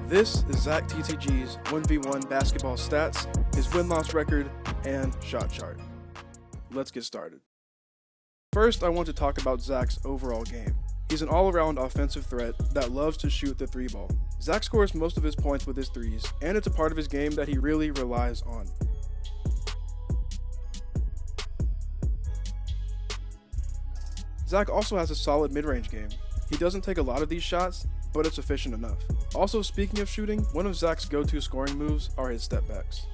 This is ZackTTG's 1v1 basketball stats, his win-loss record, and shot chart. Let's get started. First, I want to talk about Zack's overall game. He's an all-around offensive threat that loves to shoot the three ball. Zack scores most of his points with his threes, and it's a part of his game that he really relies on. Zack also has a solid mid-range game. He doesn't take a lot of these shots, but it's efficient enough. Also, speaking of shooting, one of Zack's go-to scoring moves are his step backs.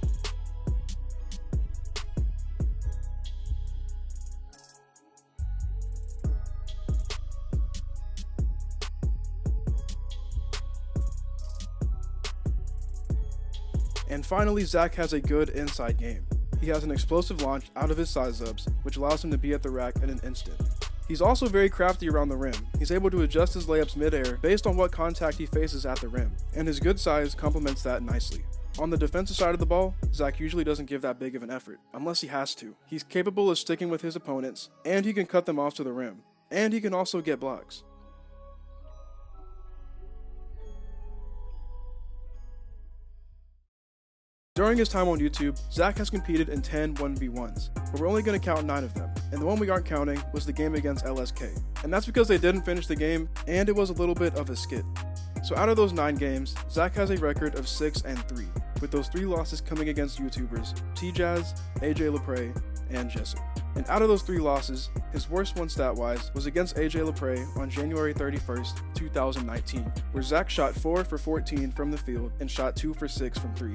And finally, Zack has a good inside game. He has an explosive launch out of his size ups, which allows him to be at the rack in an instant. He's also very crafty around the rim. He's able to adjust his layups mid-air based on what contact he faces at the rim, and his good size complements that nicely. On the defensive side of the ball, Zack usually doesn't give that big of an effort, unless he has to. He's capable of sticking with his opponents, and he can cut them off to the rim, and he can also get blocks. During his time on YouTube, Zack has competed in 10 1v1s, but we're only going to count 9 of them, and the one we aren't counting was the game against LSK, and that's because they didn't finish the game, and it was a little bit of a skit. So out of those 9 games, Zack has a record of 6-3, with those 3 losses coming against YouTubers T-Jazz, AJ Lepre, and Jesser. And out of those 3 losses, his worst one stat-wise was against AJ Lepre on January 31st, 2019, where Zack shot 4 for 14 from the field and shot 2 for 6 from 3.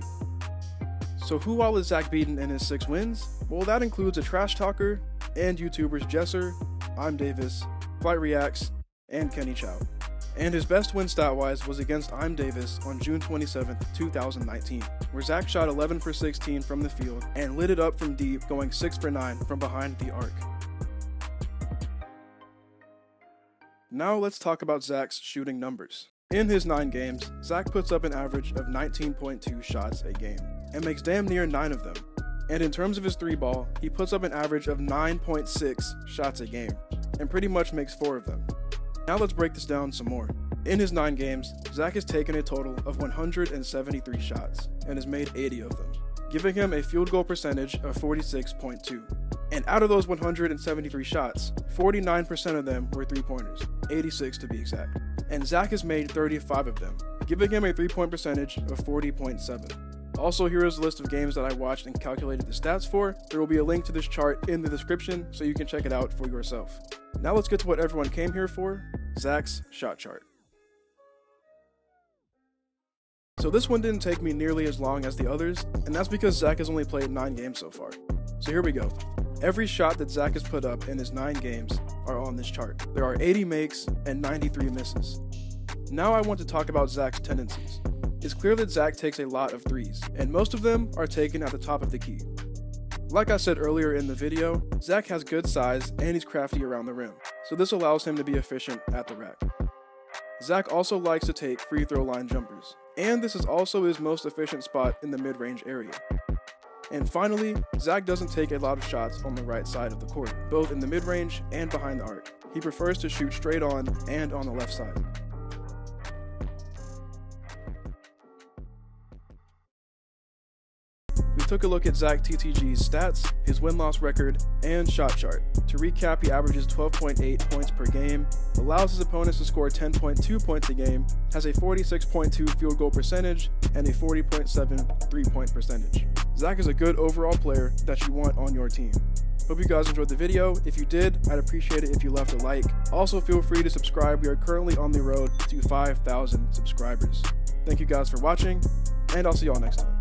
So who all is Zack beaten in his 6 wins? Well, that includes a trash talker and YouTubers Jesser, I'm Davis, Flight Reacts, and Kenny Chow. And his best win stat-wise was against I'm Davis on June 27th, 2019, where Zack shot 11 for 16 from the field and lit it up from deep, going 6 for 9 from behind the arc. Now let's talk about Zack's shooting numbers. In his 9 games, Zack puts up an average of 19.2 shots a game, and makes damn near 9 of them. And in terms of his 3 ball, he puts up an average of 9.6 shots a game, and pretty much makes 4 of them. Now let's break this down some more. In his 9 games, Zack has taken a total of 173 shots, and has made 80 of them, giving him a field goal percentage of 46.2. And out of those 173 shots, 49% of them were 3-pointers, 86 to be exact. And Zack has made 35 of them, giving him a 3-point percentage of 40.7. Also, here is a list of games that I watched and calculated the stats for. There will be a link to this chart in the description so you can check it out for yourself. Now let's get to what everyone came here for, Zack's shot chart. So this one didn't take me nearly as long as the others, and that's because Zack has only played 9 games so far. So here we go. Every shot that Zack has put up in his 9 games are on this chart. There are 80 makes and 93 misses. Now I want to talk about Zack's tendencies. It's clear that Zack takes a lot of threes, and most of them are taken at the top of the key. Like I said earlier in the video, Zack has good size and he's crafty around the rim, so this allows him to be efficient at the rack. Zack also likes to take free throw line jumpers, and this is also his most efficient spot in the mid-range area. And finally, Zack doesn't take a lot of shots on the right side of the court, both in the mid-range and behind the arc. He prefers to shoot straight on and on the left side. We took a look at ZackTTG's stats, his win-loss record, and shot chart. To recap, he averages 12.8 points per game, allows his opponents to score 10.2 points a game, has a 46.2 field goal percentage, and a 40.7 3-point percentage. Zack is a good overall player that you want on your team. Hope you guys enjoyed the video. If you did, I'd appreciate it if you left a like. Also, feel free to subscribe. We are currently on the road to 5,000 subscribers. Thank you guys for watching, and I'll see y'all next time.